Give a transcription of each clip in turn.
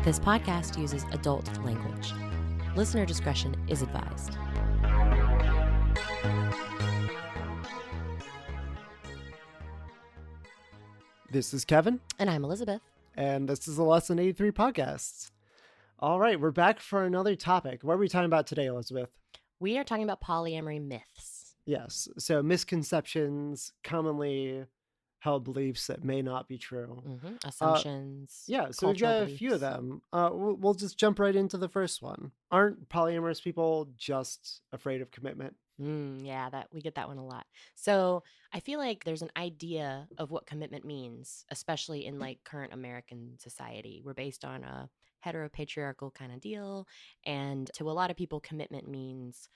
This podcast uses adult language. Listener discretion is advised. This is Kevin, And I'm Elizabeth. and this is the Lesson 83 podcast. All right, we're back for another topic. What are we talking about today, Elizabeth? We are talking about polyamory myths. Yes, so misconceptions, commonly held beliefs that may not be true. Assumptions. Yeah, so we've got cultural a few of beliefs. them. We'll just jump right into the first one. Aren't polyamorous people just afraid of commitment? Yeah, that we get that one a lot. So I feel like there's an idea of what commitment means, especially in like current American society. We're based on a heteropatriarchal kind of deal. And to a lot of people, commitment means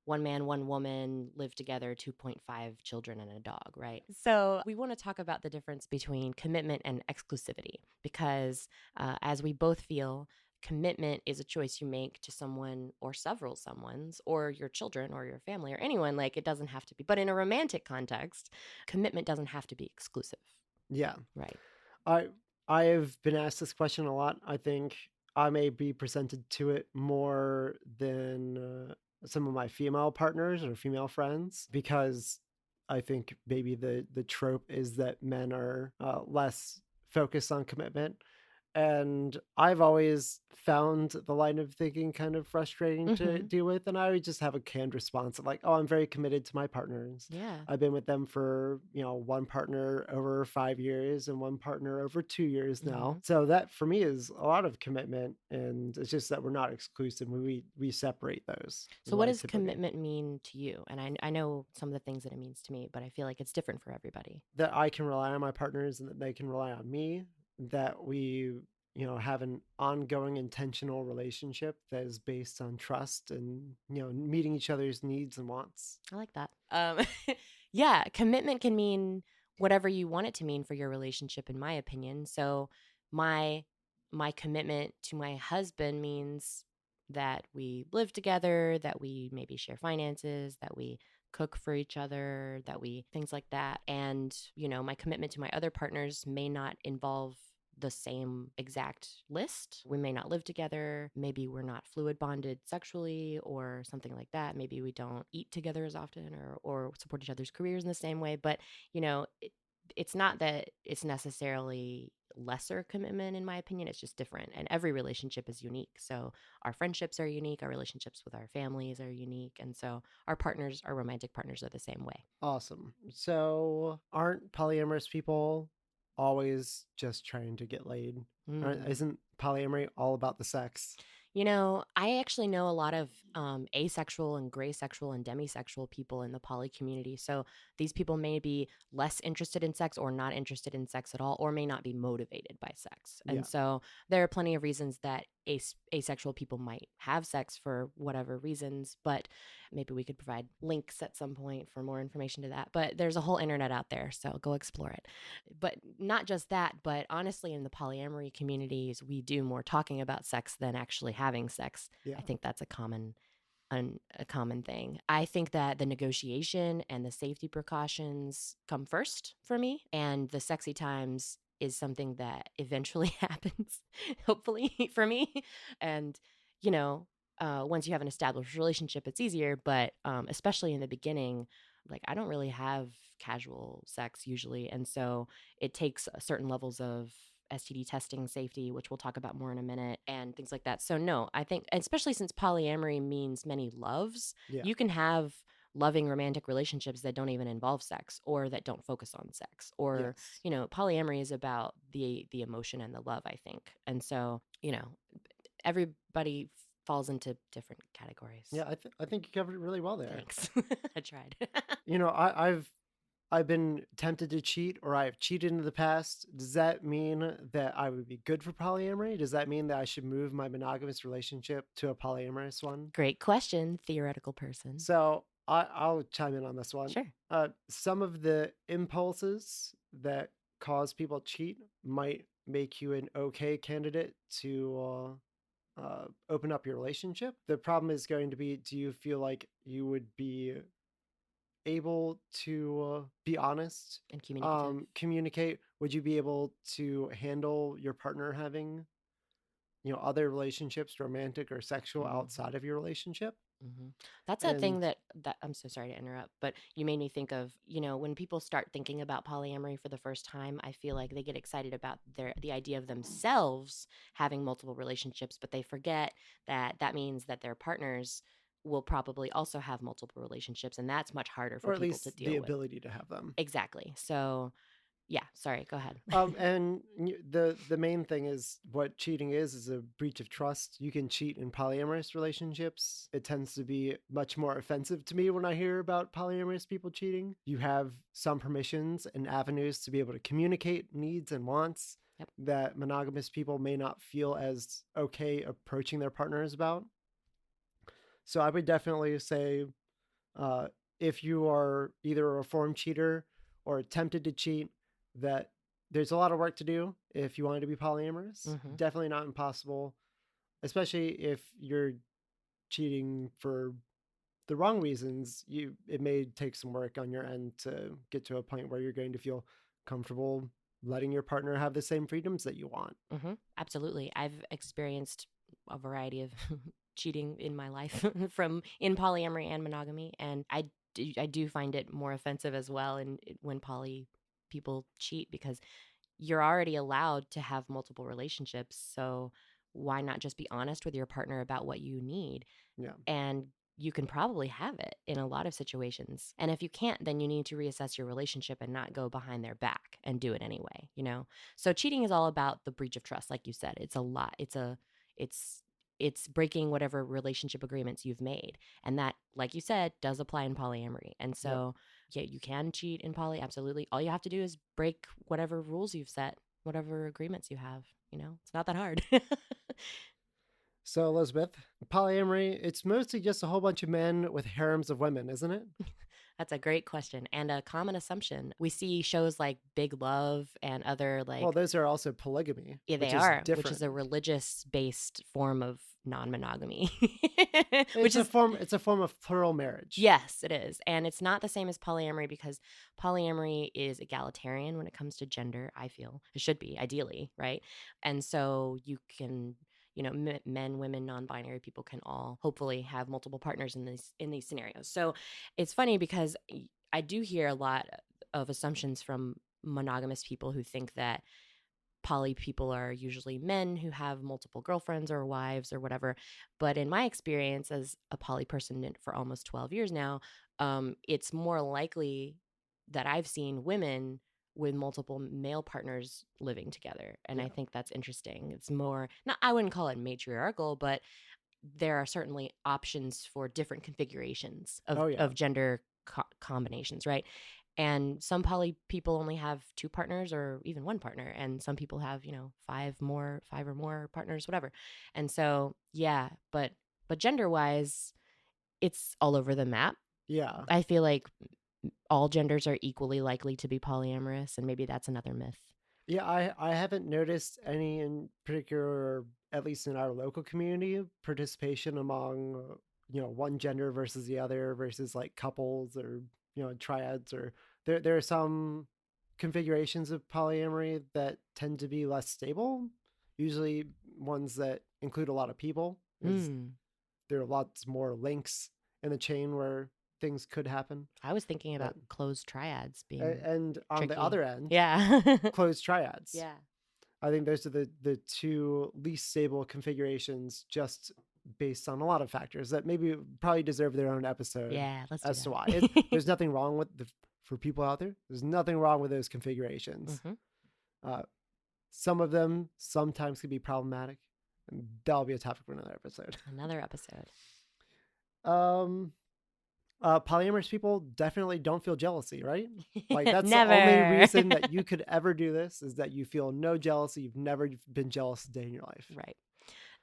one man, one woman, live together, 2.5 children and a dog, right? So we want to talk about the difference between commitment and exclusivity because as we both feel, commitment is a choice you make to someone or several someones or your children or your family or anyone. Like it doesn't have to be, but in a romantic context, commitment doesn't have to be exclusive. Yeah. Right. I've been asked this question a lot. I think I may be presented to it more than some of my female partners or female friends because I think maybe the trope is that men are less focused on commitment. And I've always found the line of thinking kind of frustrating to deal with. And I would just have a canned response of like, oh, I'm very committed to my partners. Yeah. I've been with them for, one partner over 5 years and one partner over 2 years now. So that for me is a lot of commitment. And it's just that we're not exclusive. We separate those. So what does commitment mean to you? And I know some of the things that it means to me, but I feel like it's different for everybody. That I can rely on my partners and that they can rely on me, that we have an ongoing intentional relationship that is based on trust and meeting each other's needs and wants. I like that. Yeah, commitment can mean whatever you want it to mean for your relationship, in my opinion. So my commitment to my husband means that we live together, that we maybe share finances, that we cook for each other, that we things like that. And, my commitment to my other partners may not involve the same exact list. We may not live together. Maybe we're not fluid bonded sexually or something like that. Maybe we don't eat together as often or support each other's careers in the same way. But, it's not that it's necessarily lesser commitment, in my opinion. It's just different. And every relationship is unique. So our friendships are unique. Our relationships with our families are unique. And so our partners, our romantic partners, are the same way. Awesome. So aren't polyamorous people always just trying to get laid? Isn't polyamory all about the sex? I actually know a lot of asexual and gray sexual and demisexual people in the poly community. So these people may be less interested in sex or not interested in sex at all, or may not be motivated by sex. And so there are plenty of reasons that asexual people might have sex for whatever reasons, but maybe we could provide links at some point for more information to that. But there's a whole internet out there, so go explore it. But not just that, but honestly, in the polyamory communities, we do more talking about sex than actually having sex. Yeah. I think that's a common thing. I think that the negotiation and the safety precautions come first for me, and the sexy times is something that eventually happens, hopefully for me. And, once you have an established relationship, it's easier. But especially in the beginning, like I don't really have casual sex usually. And so it takes certain levels of STD testing, safety, which we'll talk about more in a minute, and things like that. So no, I think, especially since polyamory means many loves, you can have loving romantic relationships that don't even involve sex or that don't focus on sex, or polyamory is about the emotion and the love, I think. And so everybody falls into different categories. Yeah, I think you covered it really well there. Thanks. I tried. I've been tempted to cheat, or I've cheated in the past. Does that mean that I would be good for polyamory? Does that mean that I should move my monogamous relationship to a polyamorous one? Great question, theoretical person. So I'll chime in on this one. Sure. Some of the impulses that cause people to cheat might make you an okay candidate to open up your relationship. The problem is going to be, do you feel like you would be able to be honest and communicate? Would you be able to handle your partner having other relationships, romantic or sexual, Mhm. outside of your relationship. Mhm. That's a thing And that I'm so sorry to interrupt, but you made me think of, when people start thinking about polyamory for the first time, I feel like they get excited about the idea of themselves having multiple relationships, but they forget that that means that their partners will probably also have multiple relationships, and that's much harder for or at people to least the deal with. ability to have them. Exactly. So, yeah, sorry, go ahead. And the main thing is what cheating is a breach of trust. You can cheat in polyamorous relationships. It tends to be much more offensive to me when I hear about polyamorous people cheating. You have some permissions and avenues to be able to communicate needs and wants Yep. that monogamous people may not feel as okay approaching their partners about. So I would definitely say, uh, if you are either a reformed cheater or attempted to cheat, that there's a lot of work to do if you want to be polyamorous. Mhm. Definitely not impossible, especially if you're cheating for the wrong reasons. It may take some work on your end to get to a point where you're going to feel comfortable letting your partner have the same freedoms that you want. Absolutely. I've experienced a variety of cheating in my life from in polyamory and monogamy, and I do find it more offensive as well when poly people cheat because you're already allowed to have multiple relationships, so why not just be honest with your partner about what you need? Yeah. And you can probably have it in a lot of situations. And if you can't, then you need to reassess your relationship and not go behind their back and do it anyway. So cheating is all about the breach of trust, like you said. It's a lot. It's it's breaking whatever relationship agreements you've made. And that, like you said, does apply in polyamory. And Yep. so, yeah, you can cheat in poly, absolutely. All you have to do is break whatever rules you've set, whatever agreements you have. It's not that hard. So, Elizabeth, polyamory, it's mostly just a whole bunch of men with harems of women, isn't it? That's a great question and a common assumption. We see shows like Big Love and other Well, like those are also polygamy, yeah, they which is are, which is different. a religious based form of non-monogamy. Which It's a is form. It's a form of plural marriage. yes, it is. And it's not the same as polyamory because polyamory is egalitarian when it comes to gender, I feel. It should be, ideally, right? And so you can, men, women, non-binary people can all hopefully have multiple partners in these scenarios. So it's funny because I do hear a lot of assumptions from monogamous people who think that poly people are usually men who have multiple girlfriends or wives or whatever. But in my experience as a poly person for almost 12 years now, it's more likely that I've seen women with multiple male partners living together. And I Yeah. think that's interesting. It's more, not, I wouldn't call it matriarchal, but there are certainly options for different configurations of, Oh yeah. of gender combinations, right? And some poly people only have two partners or even one partner, and some people have, five or more partners, whatever. And so, yeah, but gender wise, it's all over the map. Yeah. I feel like all genders are equally likely to be polyamorous, and maybe that's another myth. Yeah. I haven't noticed any in particular, at least in our local community, participation among one gender versus the other versus like couples or triads, or there are some configurations of polyamory that tend to be less stable. Usually ones that include a lot of people, as Mm, there are lots more links in the chain where things could happen. I was thinking But about closed triads being and on the tricky. other end, Yeah. closed triads. Yeah. I think those are the two least stable configurations, just based on a lot of factors that maybe probably deserve their own episode Yeah, let's do as to why. that. There's nothing wrong with for people out there. There's nothing wrong with those configurations. Hmm. Uh, some of them sometimes can be problematic, and that'll be a topic for another episode. Another episode. Um, polyamorous people definitely don't feel jealousy, right? Like that's the only Never. reason that you could ever do this, is that you feel no jealousy. You've never been jealous a day in your life. Right.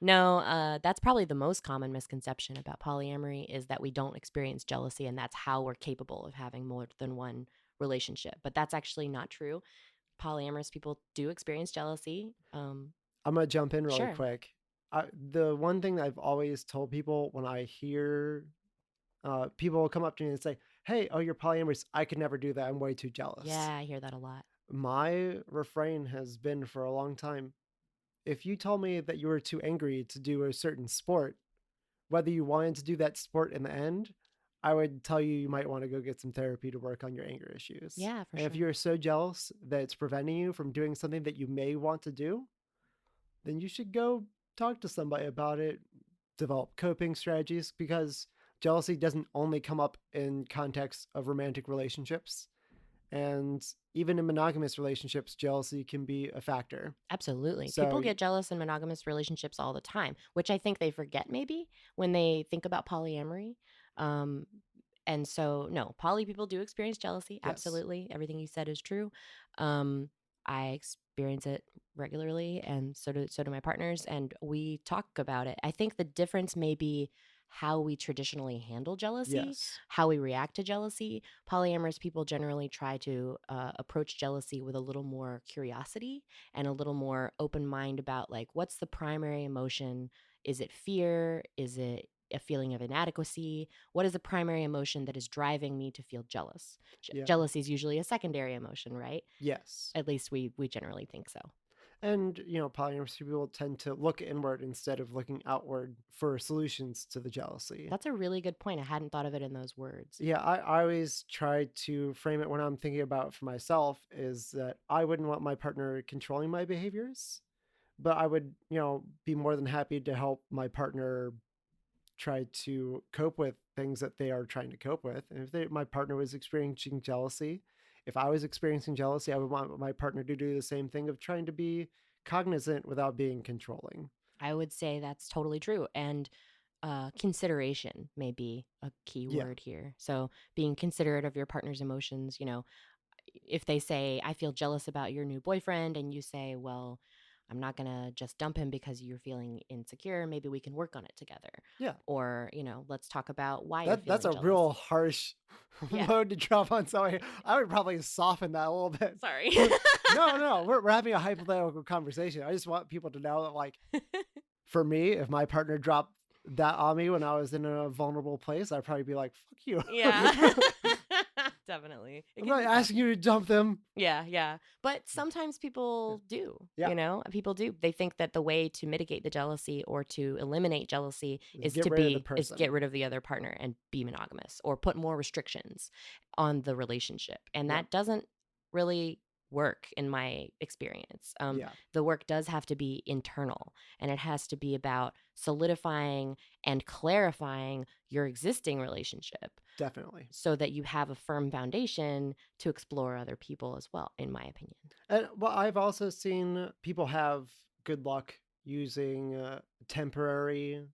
No, that's probably the most common misconception about polyamory is that we don't experience jealousy and that's how we're capable of having more than one relationship. But that's actually not true. Polyamorous people do experience jealousy. I'm gonna jump in really Sure. quick. The one thing that I've always told people when I hear people will come up to me and say, "Hey, oh, you're polyamorous. I could never do that. I'm way too jealous." Yeah, I hear that a lot. My refrain has been for a long time, if you told me that you were too angry to do a certain sport, whether you wanted to do that sport in the end, I would tell you you might want to go get some therapy to work on your anger issues. Yeah, for And if sure. you're so jealous that it's preventing you from doing something that you may want to do, then you should go talk to somebody about it, develop coping strategies, because jealousy doesn't only come up in context of romantic relationships. And even in monogamous relationships, jealousy can be a factor. Absolutely. People So, get jealous in monogamous relationships all the time, which I think they forget maybe when they think about polyamory. Um, and so, no, poly people do experience jealousy. yes. Absolutely. Everything you said is true. Um, I experience it regularly, and so do my partners, and we talk about it. I think the difference may be how we traditionally handle jealousy, Yes. how we react to jealousy. Polyamorous people generally try to approach jealousy with a little more curiosity and a little more open mind about, like, what's the primary emotion? Is it fear? Is it a feeling of inadequacy? What is the primary emotion that is driving me to feel jealous? Yeah. Jealousy is usually a secondary emotion, right? Yes. At least we generally think so. And, polyamorous people tend to look inward instead of looking outward for solutions to the jealousy. That's a really good point. I hadn't thought of it in those words. Yeah, I always try to frame it when I'm thinking about it for myself is that I wouldn't want my partner controlling my behaviors, but I would, be more than happy to help my partner try to cope with things that they are trying to cope with. And if my partner was experiencing jealousy, if I was experiencing jealousy, I would want my partner to do the same thing of trying to be cognizant without being controlling. I would say that's totally true. And consideration may be a key Yeah. word here. So being considerate of your partner's emotions, if they say, I feel jealous about your new boyfriend, and you say, well, I'm not going to just dump him because you're feeling insecure. Maybe we can work on it together. Yeah. Or, let's talk about why you're That's feeling a jealous. real harsh Yeah. load to drop on somebody. I would probably soften that a little bit. Sorry. No, we're having a hypothetical conversation. I just want people to know that, like, for me, if my partner dropped that on me when I was in a vulnerable place, I'd probably be like, fuck you. Yeah. Definitely. I'm not asking you to dump them. Yeah, yeah. But sometimes people do, Yeah. People do. They think that the way to mitigate the jealousy or to eliminate jealousy is Get rid of the get person. rid of the other partner and be monogamous, or put more restrictions on the relationship. And Yeah. that doesn't really work in my experience. Yeah. The work does have to be internal, and it has to be about solidifying and clarifying your existing relationship Definitely. so that you have a firm foundation to explore other people as well, in my opinion. And well, I've also seen people have good luck using temporary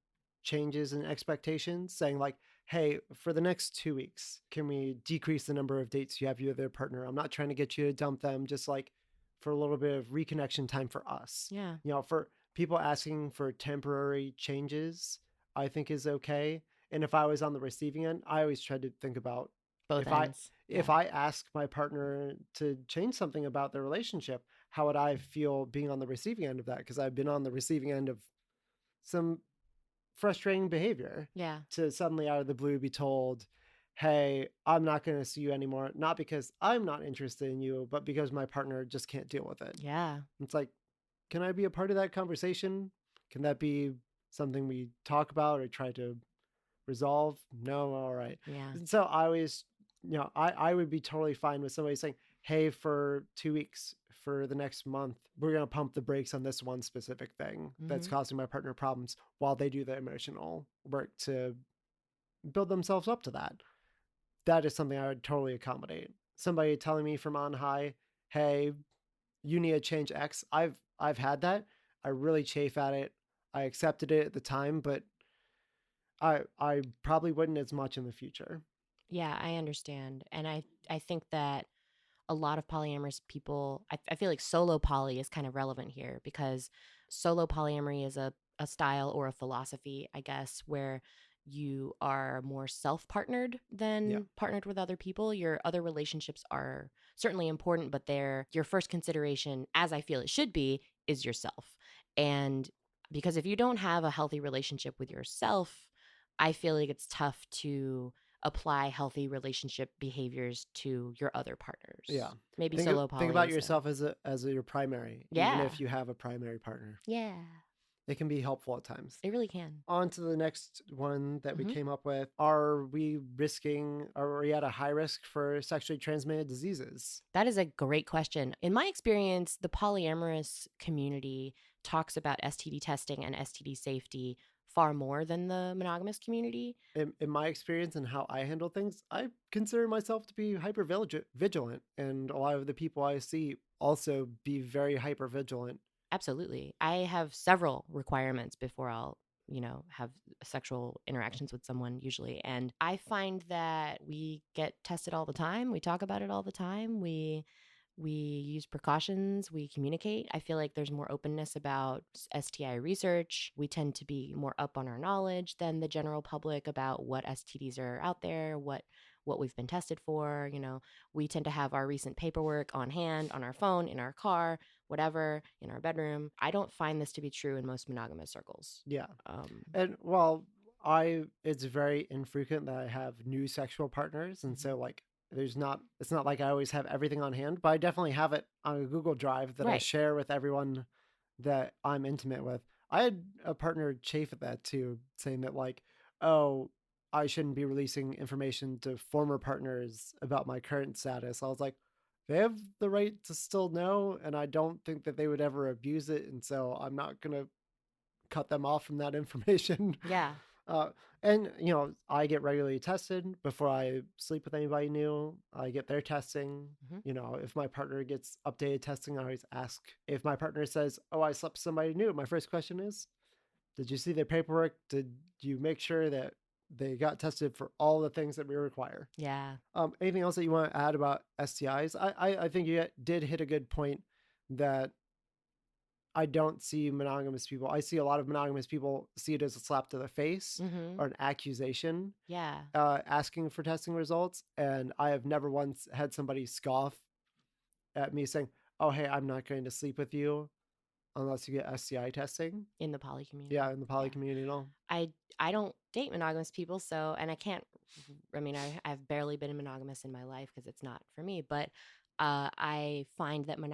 changes in expectations, saying like, "Hey, for the next 2 weeks, can we decrease the number of dates you have with their partner? I'm not trying to get you to dump them, just like for a little bit of reconnection time for us." Yeah. For people asking for temporary changes, I think is okay. And if I was on the receiving end, I always try to think about Both if I ends. if Yeah. I ask my partner to change something about their relationship, how would I feel being on the receiving end of that? Because I've been on the receiving end of some frustrating behavior Yeah. to suddenly out of the blue be told, hey, I'm not going to see you anymore. Not because I'm not interested in you, but because my partner just can't deal with it. Yeah. It's like, can I be a part of that conversation? Can that be something we talk about or try to resolve? No, all right. Yeah. And so I always, I would be totally fine with somebody saying, hey, for 2 weeks, for the next month, we're going to pump the brakes on this one specific thing that's causing my partner problems while they do the emotional work to build themselves up to that. That is something I would totally accommodate. Somebody telling me from on high, hey, you need to change X. I've had that. I really chafe at it. I accepted it at the time, but I probably wouldn't as much in the future. Yeah, I understand. And I think that a lot of polyamorous people, I feel like solo poly is kind of relevant here, because solo polyamory is a style or a philosophy, I guess, where you are more self-partnered Yeah, than partnered with other people. Your other relationships are certainly important, but your first consideration, as I feel it should be, is yourself. And because if you don't have a healthy relationship with yourself, I feel like it's tough to apply healthy relationship behaviors to your other Yeah. partners. Maybe Think solo think poly about is the yourself as your primary, even yeah. if you have a primary partner. Yeah. It can be helpful at times. It really can. On to the next one that we Mhm. came up with. Are we at a high risk for sexually transmitted diseases? That is a great question. In my experience, the polyamorous community talks about STD testing and STD safety far more than the monogamous community. In my experience and how I handle things, I consider myself to be hyper vigilant, and a lot of the people I see also be very hyper vigilant. Absolutely. I have several requirements before I'll, have sexual interactions with someone usually. And I find that we get tested all the time. We talk about it all the time. We use precautions, we communicate. I feel like there's more openness about STI research. We tend to be more up on our knowledge than the general public about what STDs are out there, what we've been tested for. We tend to have our recent paperwork on hand, on our phone, in our car, whatever, in our bedroom. I don't find this to be true in most monogamous circles. Yeah. Um, And well, it's very infrequent that I have new sexual partners. And mhm. so like it's not like I always have everything on hand, but I definitely have it on a Google Drive that I Right. share with everyone that I'm intimate with. I had a partner chafe at that too, saying that like, oh, I shouldn't be releasing information to former partners about my current status. I was like, they have the right to still know, and I don't think that they would ever abuse it. And so I'm not gonna cut them off from that information. Yeah. Uh, and I get regularly tested before I sleep with anybody new. I get their testing. Hmm. If my partner gets updated testing, I always ask. If my partner says, "Oh, I slept with somebody new," my first question is, "Did you see their paperwork? Did you make sure that they got tested for all the things that we require?" Yeah. Anything else that you want to add about STIs? I think you did hit a good point that I don't see monogamous people. I see a lot of monogamous people see it as a slap to the face Hmm. or an accusation, Yeah. asking for testing results. And I have never once had somebody scoff at me saying, "Oh, hey, I'm not going to sleep with you unless you get STI testing." In the poly Yeah, community. in the poly Yeah. community and all. I I don't date monogamous people, so and I can't. I mean, I've barely been monogamous in my life because it's not for me. But I find that my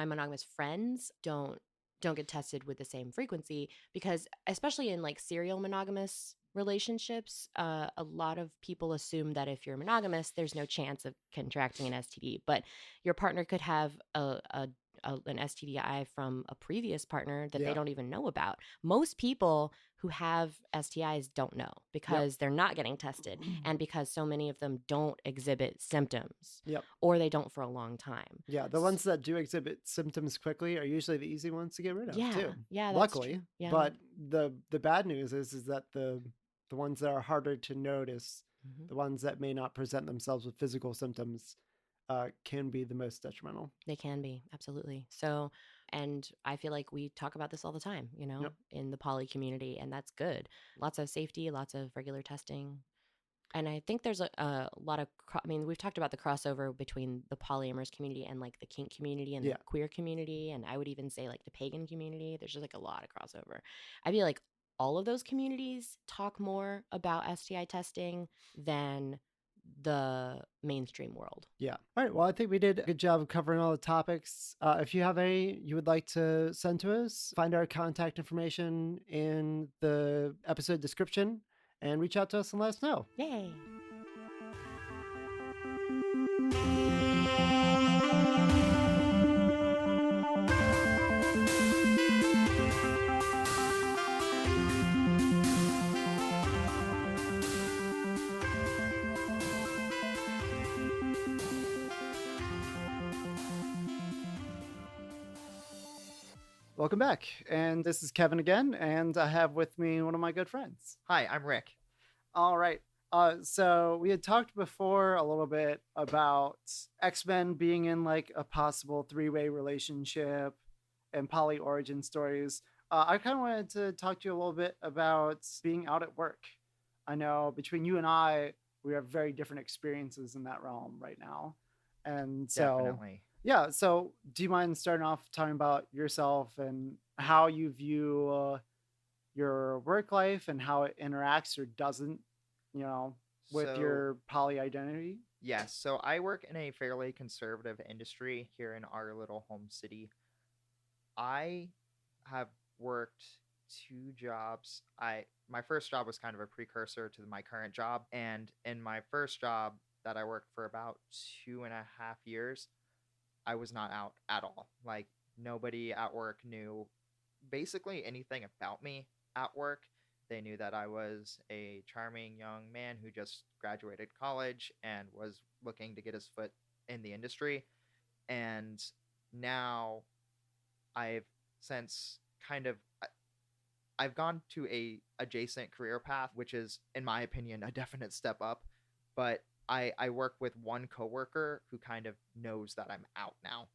monogamous friends don't get tested with the same frequency because, especially in like serial monogamous relationships, a lot of people assume that if you're monogamous, there's no chance of contracting an STD. But your partner could have an STDI from a previous partner that they Yeah. don't even know about. Most people who have STIs don't know Yep. because they're not getting tested and because so many of them don't exhibit symptoms Yep. or they don't for a long time. Yeah. The ones that do exhibit symptoms quickly are usually the easy ones to get rid of Yeah, too. yeah, that's Luckily. true. Yeah. But the bad news is that the ones that are harder to notice, Mhm. the ones that may not present themselves with physical symptoms, can be the most detrimental. They can be, absolutely. So, and I feel like we talk about this all the time, Yep. in the poly community, and that's good. Lots of safety, lots of regular testing. And I think there's a lot of, I mean, we've talked about the crossover between the polyamorous community and like the kink community and the Yeah. queer community. And I would even say like the pagan community. There's just like a lot of crossover. I feel like all of those communities talk more about STI testing than the mainstream world. Yeah. All right. Well, I think we did a good job of covering all the topics. If you have any you would like to send to us, find our contact information in the episode description and reach out to us and let us know. Yay. Welcome back. And this is Kevin again. And I have with me one of my good friends. Hi, I'm Rick. All right. So we had talked before a little bit about X-Men being in like a possible three-way relationship and poly origin stories. I kind of wanted to talk to you a little bit about being out at work. I know between you and I, we have very different experiences in that realm right now. And so, Definitely. yeah. So do you mind starting off talking about yourself and how you view your work life and how it interacts or doesn't, you know? with So, your poly identity? yes, so I work in a fairly conservative industry here in our little home city. I have worked two jobs. I My first job was kind of a precursor to my current job, and in my first job that I worked for about 2.5 years, I was not out at all. Like, nobody at work knew basically anything about me at work. They knew that I was a charming young man who just graduated college and was looking to get his foot in the industry. And now I've since kind of I've gone to a adjacent career path, which is, in my opinion, a definite step up. But I work with one coworker who kind of knows that I'm out now,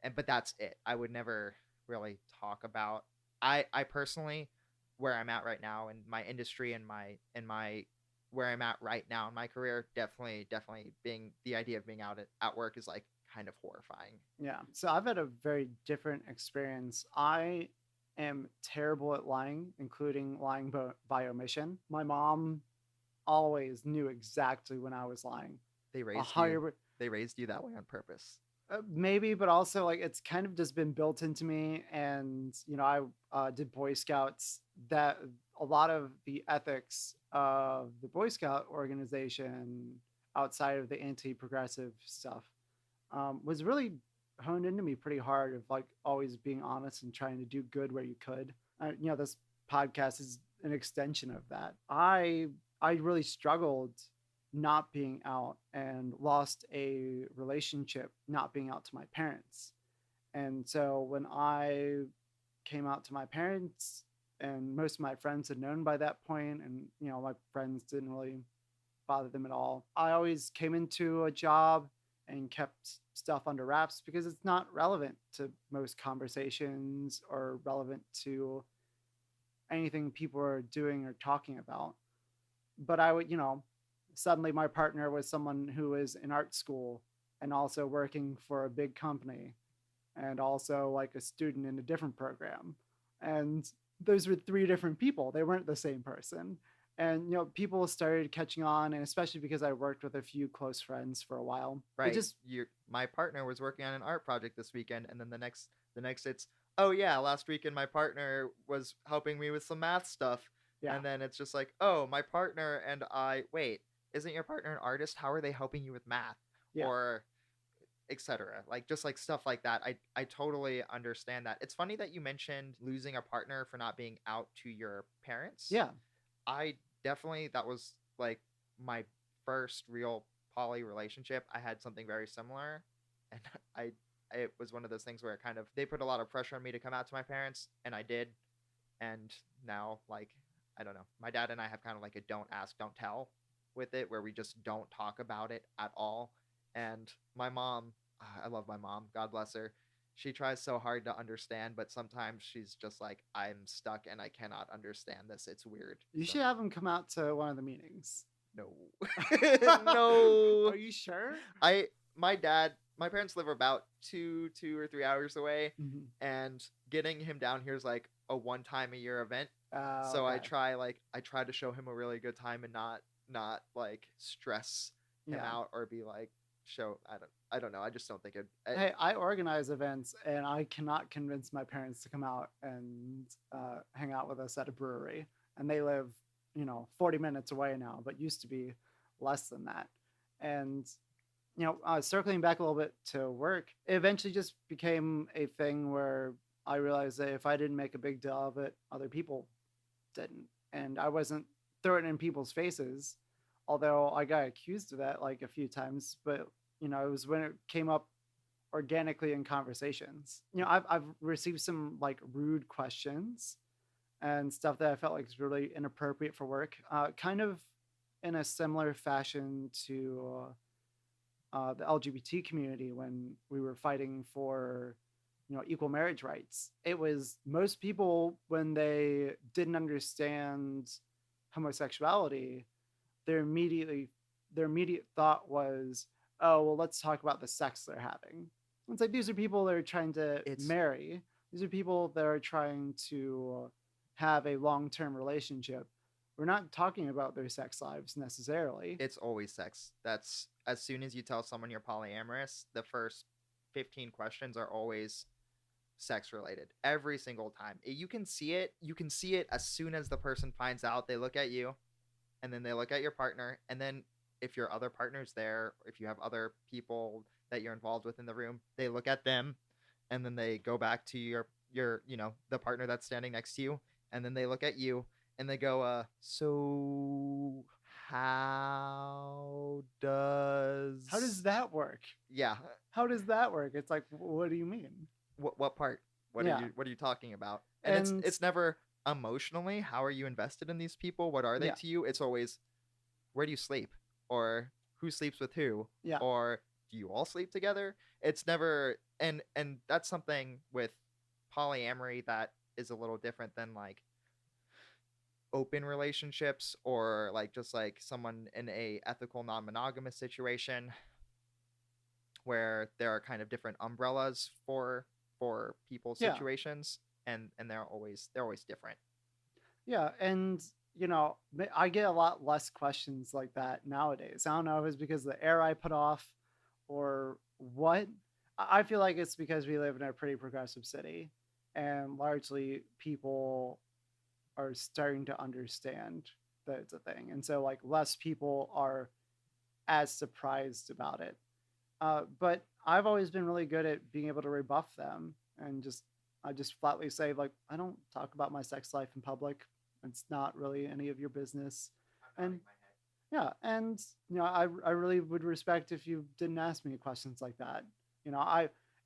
and but that's it. I would never really talk about. I personally, where I'm at right now in my industry and my where I'm at right now in my career, definitely being the idea of being out at work is like kind of horrifying. Yeah. So I've had a very different experience. I am terrible at lying, including lying by omission. My mom always knew exactly when I was lying. They A raised you. hundred, They raised you that way on purpose. maybe, but also like it's kind of just been built into me. And I did Boy Scouts. That a lot of the ethics of the Boy Scout organization, outside of the anti-progressive stuff, was really honed into me pretty hard, of like always being honest and trying to do good where you could. This podcast is an extension of that. I really struggled not being out, and lost a relationship not being out to my parents. And so when I came out to my parents, and most of my friends had known by that point, and my friends didn't really bother them at all, I always came into a job and kept stuff under wraps because it's not relevant to most conversations or relevant to anything people are doing or talking about. But I would, suddenly my partner was someone who was in art school and also working for a big company, and also like a student in a different program. And those were three different people. They weren't the same person. And people started catching on, and especially because I worked with a few close friends for a while. It Right. just My partner was working on an art project this weekend, and then the next it's, oh yeah, last weekend my partner was helping me with some math stuff. yeah. And then it's just like, oh, my partner and I, wait, isn't your partner an artist? How are they helping you with math? Yeah. Or etc. Like, just like stuff like that. I totally understand that. It's funny that you mentioned losing a partner for not being out to your parents. Yeah. I definitely, that was like my first real poly relationship. I had something very similar, and I it was one of those things where it kind of, they put a lot of pressure on me to come out to my parents, and I did. And now, like, I don't know, my dad and I have kind of like a don't ask, don't tell with it, where we just don't talk about it at all. And my mom, I love my mom, God bless her. She tries so hard to understand, but sometimes she's just like, I'm stuck and I cannot understand this. It's weird. You So, should have him come out to one of the meetings. no. No. Are you sure? My parents live about 2 or 3 hours away, Mhm. and getting him down here is like a one time a year event. So Okay. I try to show him a really good time and not like stress him Yeah. out, or be like, I don't know. I just don't think it. Hey, I organize events, and I cannot convince my parents to come out and hang out with us at a brewery. And they live, 40 minutes away now, but used to be less than that. And, circling back a little bit to work, it eventually just became a thing where I realized that if I didn't make a big deal of it, other people didn't. And I wasn't throwing it in people's faces, although I got accused of that like a few times. But it was when it came up organically in conversations. I've received some like rude questions and stuff that I felt like is really inappropriate for work, kind of in a similar fashion to the LGBT community when we were fighting for equal marriage rights. It was most people, when they didn't understand homosexuality, their immediate thought was, oh well, let's talk about the sex they're having. It's like, these are people that are trying to It's marry. These are people that are trying to have a long-term relationship. we're not talking about their sex lives necessarily. It's always sex. That's as soon as you tell someone you're polyamorous, the first 15 questions are always sex related every single time. You can see it. You can see it as soon as the person finds out. They look at you, and then they look at your partner, and then if your other partner's there, if you have other people that you're involved with in the room, they look at them, and then they go back to your the partner that's standing next to you, and then they look at you, and they go, so How does that work? yeah, How does that work? It's like, what do you mean? what part? Yeah. What are you talking about? And And it's never emotionally, how are you invested in these people? What are they Yeah. to you? It's always, where do you sleep? Or who sleeps with who? Yeah. Or do you all sleep together? It's never, and that's something with polyamory that is a little different than like open relationships, or like just like someone in a ethical non-monogamous situation where there are kind of different umbrellas for people's Yeah. situations, and they're always different. Yeah, and I get a lot less questions like that nowadays. I don't know if it's because of the air I put off or what. I feel like it's because we live in a pretty progressive city, and largely people are starting to understand that it's a thing, and so like less people are as surprised about it. But I've always been really good at being able to rebuff them, and I just flatly say like, I don't talk about my sex life in public. It's not really any of your business. And yeah, and I really would respect if you didn't ask me questions like that.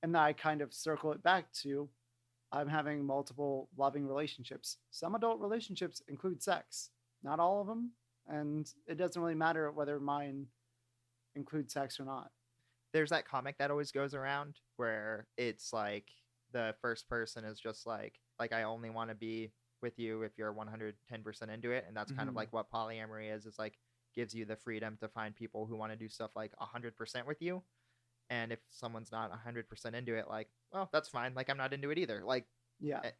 And I kind of circle it back to, I'm having multiple loving relationships. Some adult relationships include sex, not all of them, and it doesn't really matter whether mine include sex or not. There's that comic that always goes around where it's like the first person is just like I only want to be with you if you're 110% into it, and that's kind of Mhm. like what polyamory is. It's like gives you the freedom to find people who want to do stuff like 100% with you. And if someone's not 100% into it, like, well, that's fine. Like, I'm not into it either. Like, Yeah.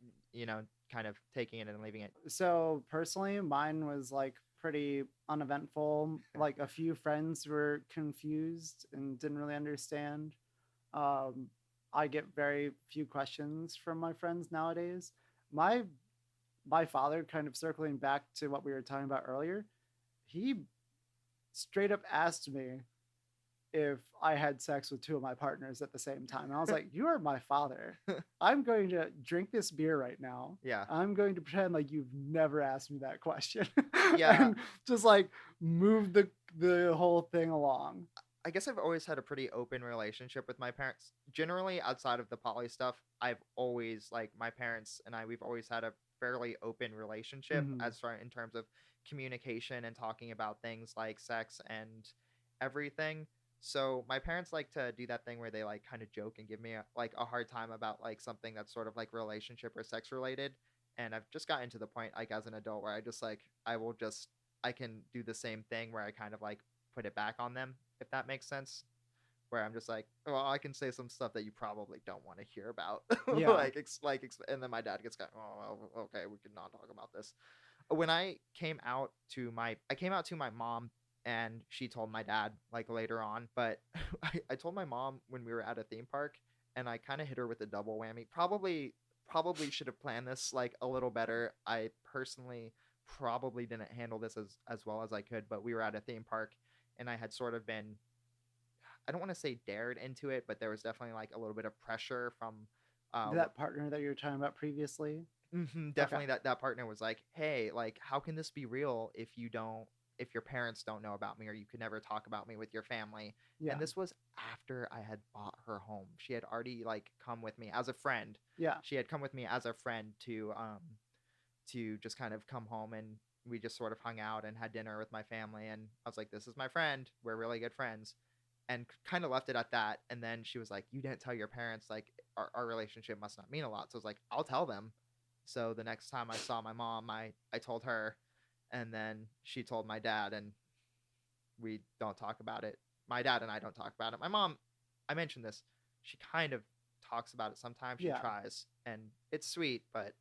kind of taking it and leaving it. So personally, mine was like pretty uneventful. Like a few friends were confused and didn't really understand. Um, I get very few questions from my friends nowadays. My my father, kind of circling back to what we were talking about earlier, he straight up asked me if I had sex with two of my partners at the same time. And I was like, you are my father. I'm going to drink this beer right now. Yeah. I'm going to pretend like you've never asked me that question. Yeah. And just like move the whole thing along. I guess I've always had a pretty open relationship with my parents. Generally, outside of the poly stuff, I've always like my parents and we've always had a fairly open relationship Mhm. as far in terms of communication and talking about things like sex and everything. So my parents like to do that thing where they like kind of joke and give me a hard time about like something that's sort of like relationship or sex related. And I've just gotten to the point like as an adult where I just like I can do the same thing where I kind of like put it back on them, if that makes sense. Where I'm just like, well, I can say some stuff that you probably don't want to hear about. Yeah. And then my dad gets kind of, oh, well, okay, we can not talk about this. When I came out to my mom, and she told my dad like later on, but I told my mom when we were at a theme park, and I kind of hit her with a double whammy. Probably should have planned this like a little better. I personally probably didn't handle this as well as I could, but we were at a theme park, and I had sort of been, I don't want to say dared into it, but there was definitely like a little bit of pressure from That partner that you were talking about previously. definitely that partner was like, hey, like, how can this be real if your parents don't know about me, or you could never talk about me with your family? Yeah. And this was after I had bought her home. She had already like come with me as a friend. Yeah. She had come with me as a friend to just kind of come home, and we just sort of hung out and had dinner with my family, and I was like, this is my friend. We're really good friends. And kind of left it at that. And then she was like, you didn't tell your parents, like our relationship must not mean a lot. So I was like, I'll tell them. So the next time I saw my mom, I told her, and then she told my dad, and we don't talk about it. My dad and I don't talk about it. My mom, I mentioned this, she kind of talks about it sometimes. She Yeah. tries, and it's sweet, but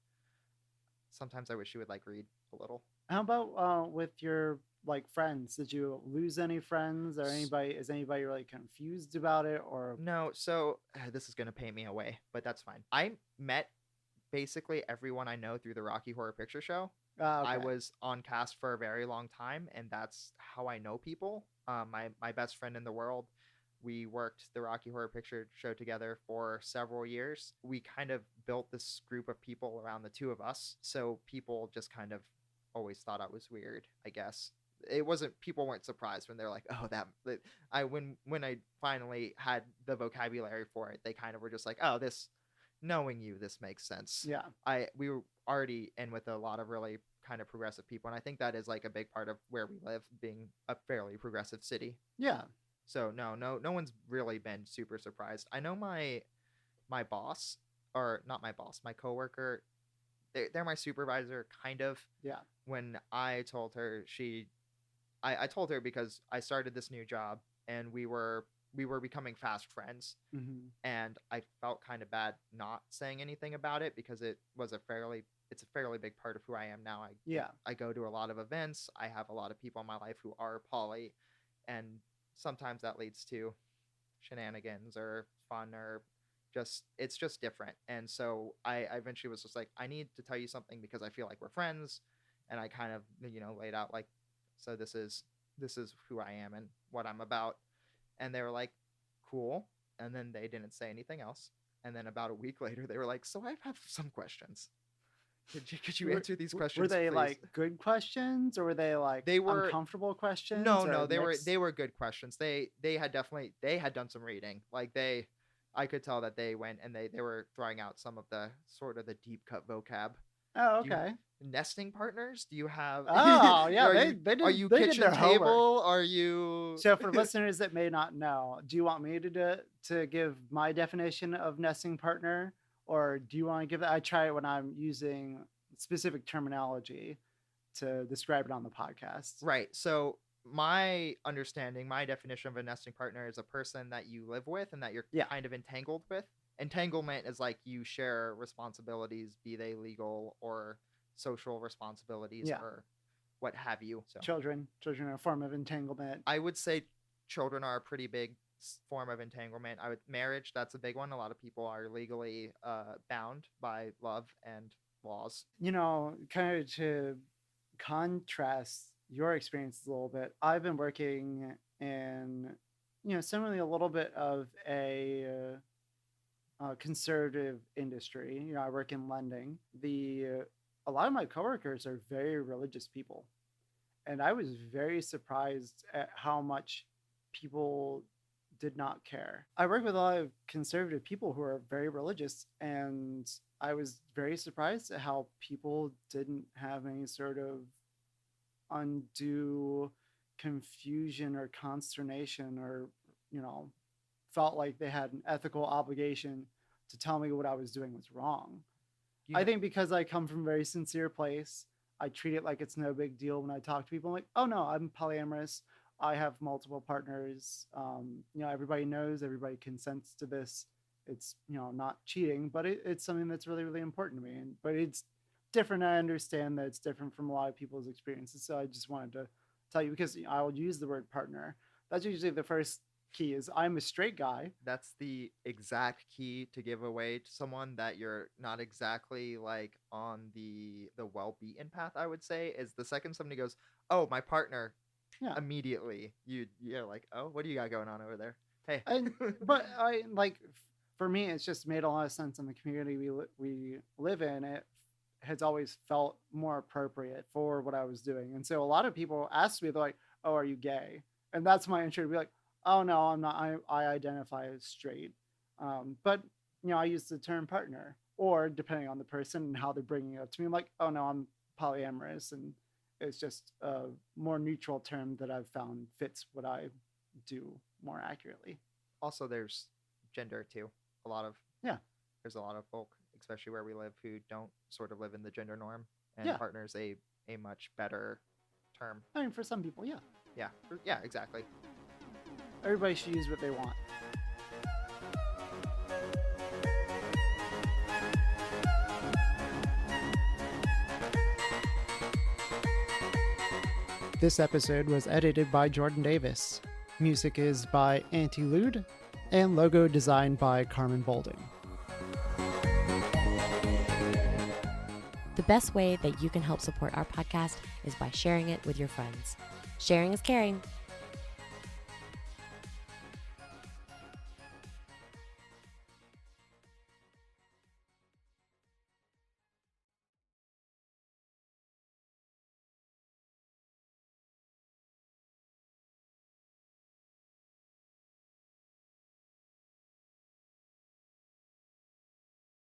sometimes I wish she would like read a little. How about with your like friends? Did you lose any friends or anybody? Is anybody really confused about it or? No, so this is gonna paint me away, but that's fine. I met basically everyone I know through the Rocky Horror Picture Show. I Okay. was on cast for a very long time, and that's how I know people. My best friend in the world, we worked the Rocky Horror Picture Show together for several years. We kind of built this group of people around the two of us, so people just kind of always thought I was weird, I guess. It wasn't, people weren't surprised when they're like, oh, I when I finally had the vocabulary for it, they kind of were just like, oh, this, knowing you, this makes sense. Yeah. We were already in with a lot of really kind of progressive people, and I think that is like a big part of where we live, being a fairly progressive city. Yeah. So no one's really been super surprised. I know my boss, or not my boss, my coworker, they're my supervisor, kind of. Yeah. When I told her, I told her because I started this new job, and we were becoming fast friends, Mm-hmm. and I felt kind of bad not saying anything about it because it's a fairly big part of who I am now. Yeah. I go to a lot of events. I have a lot of people in my life who are poly, and sometimes that leads to shenanigans or fun, or it's just different. And so I eventually was just like, I need to tell you something because I feel like we're friends, and I kind of laid out like, so this is who I am and what I'm about. And they were like, cool. And then they didn't say anything else. And then about a week later, they were like, so I have some questions. Could you answer these questions? Were they please? like good questions, or were they like They were uncomfortable questions? No, or they were good questions. They had done some reading. Like I could tell that they went and they were throwing out some of the sort of the deep cut vocab. Oh, Do you- okay. Nesting partners? Do you have? Oh, yeah. Are They you, did. are you they did kitchen their homework. table? Are you? So, for listeners that may not know, do you want me to give my definition of nesting partner, or do you want to give it? I try it when I'm using specific terminology to describe it on the podcast. Right. So my understanding, my definition of a nesting partner is a person that you live with and that you're Yeah. kind of entangled with. Entanglement is like you share responsibilities, be they legal or social responsibilities, Yeah. or what have you. So Children are a form of entanglement. I would say children are a pretty big form of entanglement. Marriage, that's a big one. A lot of people are legally bound by love and laws. Kind of to contrast your experience a little bit, I've been working in, similarly a little bit of a conservative industry. I work in lending. A lot of my coworkers are very religious people, and I was very surprised at how much people did not care. I work with a lot of conservative people who are very religious, and I was very surprised at how people didn't have any sort of undue confusion or consternation, or felt like they had an ethical obligation to tell me what I was doing was wrong. I think because I come from a very sincere place, I treat it like it's no big deal when I talk to people. I'm like, oh no, I'm polyamorous. I have multiple partners. Everybody knows, everybody consents to this. It's, not cheating, but it's something that's really, really important to me. But it's different. I understand that it's different from a lot of people's experiences. So I just wanted to tell you, because I'll use the word partner. That's usually the first key. Is I'm a straight guy. That's the exact key to give away to someone that you're not exactly like on the well-beaten path. I would say is the second somebody goes, oh, my partner. Yeah. Immediately you're like, oh, what do you got going on over there? Hey. But I like, for me, it's just made a lot of sense in the community we live in. It has always felt more appropriate for what I was doing. And so a lot of people ask me, they're like, oh, are you gay? And that's my intro to be like, oh no, I'm not. I identify as straight. But I use the term partner, or depending on the person and how they're bringing it up to me, I'm like, oh no, I'm polyamorous. And it's just a more neutral term that I've found fits what I do more accurately. Also, there's gender too. There's a lot of folk, especially where we live, who don't sort of live in the gender norm, and partner's a much better term. I mean, for some people, yeah. Yeah, exactly. Everybody should use what they want. This episode was edited by Jordan Davis. Music is by Anti-Lude, and logo designed by Carmen Bolding. The best way that you can help support our podcast is by sharing it with your friends. Sharing is caring.